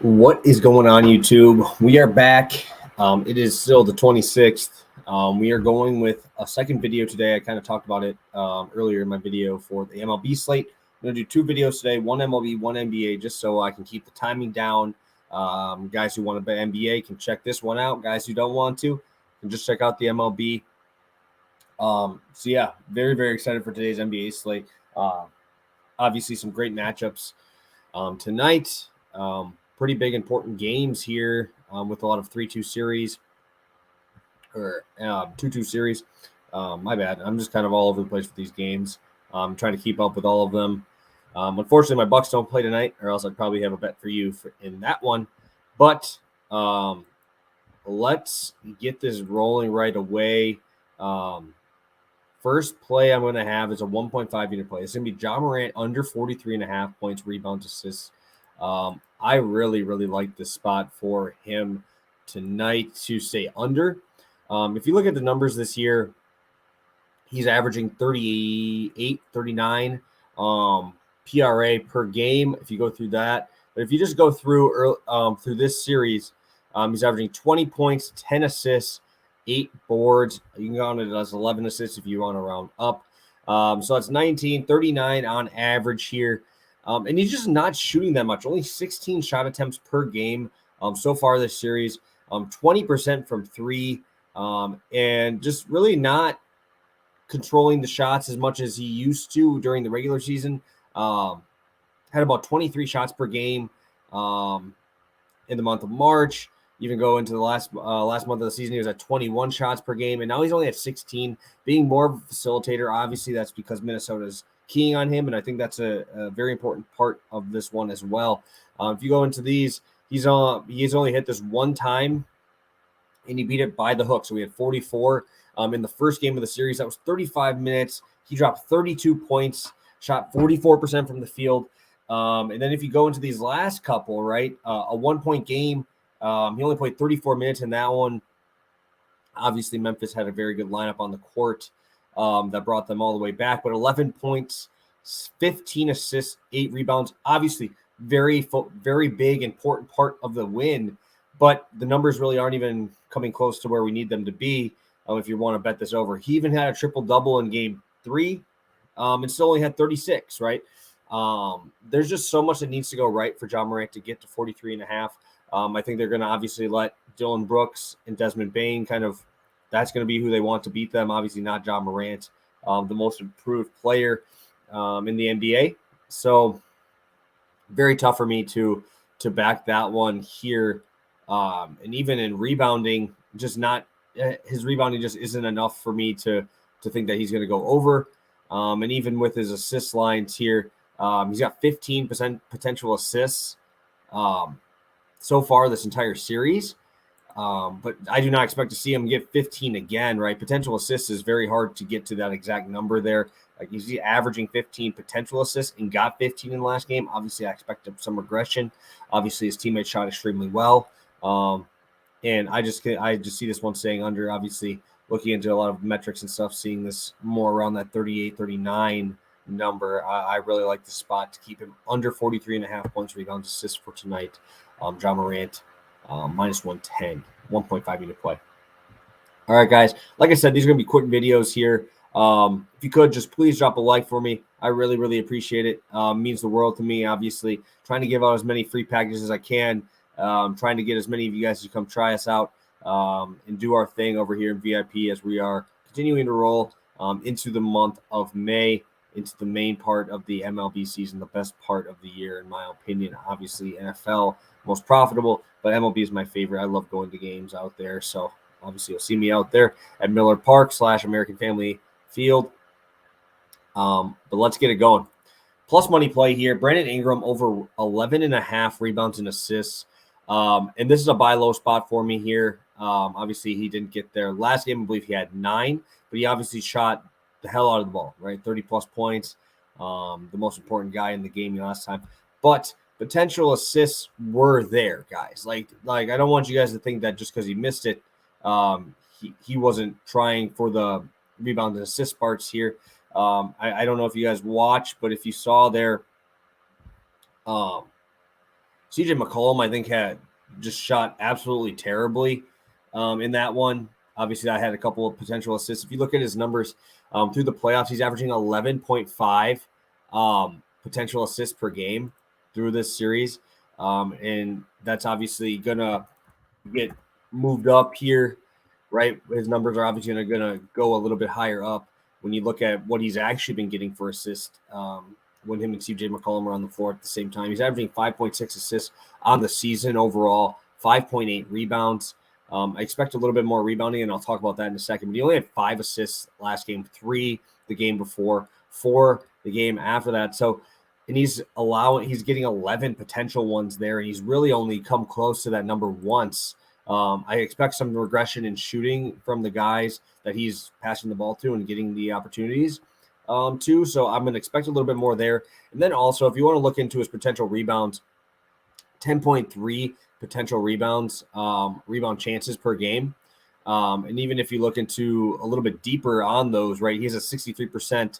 What is going on, YouTube? We are back. It is still the 26th. We are going with a second video today. I kind of talked about it earlier in my video for the MLB slate. I'm going to do two videos today, one MLB, one NBA, just so I can keep the timing down. Guys who want to bet NBA can check this one out. Guys who don't want to can just check out the MLB. So, yeah, very, very excited for today's NBA slate. Obviously, some great matchups tonight. Pretty big, important games here with a lot of 3-2 series or 2-2 series. My bad. I'm just kind of all over the place with these games. Trying to keep up with all of them. Unfortunately, my Bucks don't play tonight, or else I'd probably have a bet for you in that one. But let's get this rolling right away. First play I'm going to have is a 1.5 unit play. It's going to be Ja Morant under 43.5 points, rebounds, assists. I really, really like this spot for him tonight to stay under. If you look at the numbers this year, he's averaging 38, 39 PRA per game if you go through that. But if you just go through through this series, he's averaging 20 points, 10 assists, 8 boards. You can go on it as 11 assists if you want to round up. So that's 19, 39 on average here. And he's just not shooting that much. Only 16 shot attempts per game so far this series. 20% from three. And just really not controlling the shots as much as he used to during the regular season. Had about 23 shots per game in the month of March. Even go into the last month of the season, he was at 21 shots per game, and now he's only at 16. Being more of a facilitator, obviously that's because Minnesota's keying on him, and I think that's a very important part of this one as well. If you go into these, he's only hit this one time, and he beat it by the hook. So we had 44 in the first game of the series. That was 35 minutes. He dropped 32 points, shot 44% from the field. And then if you go into these last couple, right, a 1-point game, he only played 34 minutes in that one. Obviously, Memphis had a very good lineup on the court that brought them all the way back. But 11 points, 15 assists, 8 rebounds. Obviously, very big, important part of the win. But the numbers really aren't even coming close to where we need them to be if you want to bet this over. He even had a triple-double in Game 3 and still only had 36, right? There's just so much that needs to go right for Ja Morant to get to 43.5. I think they're going to obviously let Dylan Brooks and Desmond Bane that's going to be who they want to beat them. Obviously not Ja Morant, the most improved player in the NBA. So very tough for me to back that one here. And even in rebounding, his rebounding just isn't enough for me to think that he's going to go over. And even with his assist lines here, he's got 15% potential assists so far this entire series. But I do not expect to see him get 15 again, right? Potential assists is very hard to get to that exact number there. Like he's averaging 15 potential assists and got 15 in the last game. Obviously, I expect some regression. Obviously, his teammates shot extremely well. And I just see this one staying under. Obviously, looking into a lot of metrics and stuff, seeing this more around that 38, 39 number. I really like the spot to keep him under 43.5 points, rebounds, assists for tonight. Ja Morant, minus 110, 1.5 unit play. All right, guys. Like I said, these are going to be quick videos here. If you could, just please drop a like for me. I really, really appreciate it. Means the world to me, obviously. Trying to give out as many free packages as I can. Trying to get as many of you guys to come try us out and do our thing over here in VIP as we are continuing to roll into the month of May, into the main part of the MLB season, the best part of the year, in my opinion. Obviously, NFL, most profitable, but MLB is my favorite. I love going to games out there. So obviously, you'll see me out there at Miller Park / American Family Field. But let's get it going. Plus money play here. Brandon Ingram over 11.5 rebounds and assists. And this is a buy low spot for me here. Obviously, he didn't get there. Last game, I believe he had 9, but he obviously shot the hell out of the ball, right? 30-plus points. The most important guy in the game last time. But potential assists were there, guys. Like I don't want you guys to think that just because he missed it, he wasn't trying for the rebound and assist parts here. I don't know if you guys watched, but if you saw there, CJ McCollum, I think, had just shot absolutely terribly in that one. Obviously, I had a couple of potential assists. If you look at his numbers through the playoffs, he's averaging 11.5 potential assists per game through this series. And that's obviously going to get moved up here, right? His numbers are obviously going to go a little bit higher up when you look at what he's actually been getting for assists when him and CJ McCollum are on the floor at the same time. He's averaging 5.6 assists on the season overall, 5.8 rebounds. I expect a little bit more rebounding, and I'll talk about that in a second. But he only had 5 assists last game, 3 the game before, 4 the game after that. So, and he's getting 11 potential ones there, and he's really only come close to that number once. I expect some regression in shooting from the guys that he's passing the ball to and getting the opportunities to. So I'm going to expect a little bit more there. And then also, if you want to look into his potential rebounds, 10.3 potential rebounds, rebound chances per game. And even if you look into a little bit deeper on those, right, he has a 63%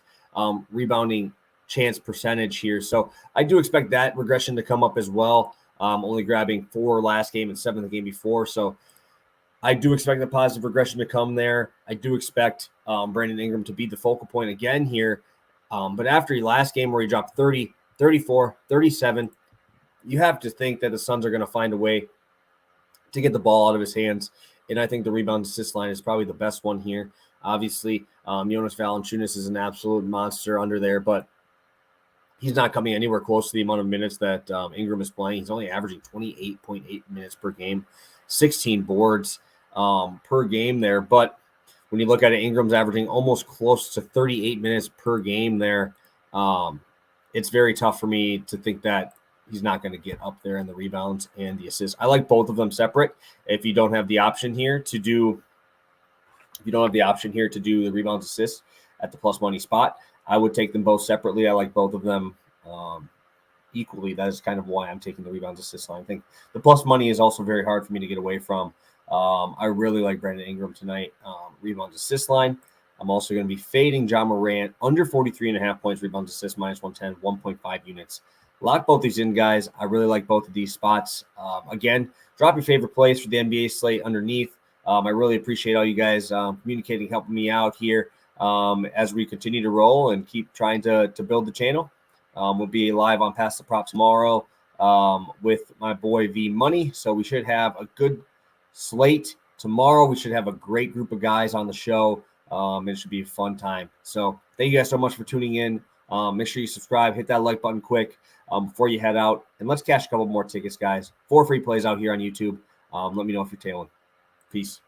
rebounding chance percentage here. So I do expect that regression to come up as well. Only grabbing 4 last game and 7 the game before. So I do expect the positive regression to come there. I do expect Brandon Ingram to be the focal point again here. But after last game where he dropped 30, 34, 37, you have to think that the Suns are going to find a way to get the ball out of his hands. And I think the rebound assist line is probably the best one here. Obviously, Jonas Valanciunas is an absolute monster under there, but he's not coming anywhere close to the amount of minutes that Ingram is playing. He's only averaging 28.8 minutes per game, 16 boards per game there. But when you look at it, Ingram's averaging almost close to 38 minutes per game there. It's very tough for me to think that he's not going to get up there in the rebounds and the assists. I like both of them separate. If you don't have the option here to do the rebounds assists at the plus money spot, I would take them both separately. I like both of them equally. That is kind of why I'm taking the rebounds assist line. I think the plus money is also very hard for me to get away from. I really like Brandon Ingram tonight. Rebounds assist line. I'm also going to be fading Ja Morant under 43.5 points, rebounds assist, minus 110, 1.5 units. Lock both these in, guys. I really like both of these spots. Again, drop your favorite plays for the NBA slate underneath. I really appreciate all you guys communicating, helping me out here as we continue to roll and keep trying to build the channel. We'll be live on Pass the Prop tomorrow with my boy V Money. So we should have a good slate tomorrow. We should have a great group of guys on the show. It should be a fun time. So thank you guys so much for tuning in. Make sure you subscribe, hit that like button quick before you head out. And let's cash a couple more tickets, guys. 4 free plays out here on YouTube. Let me know if you're tailing. Peace.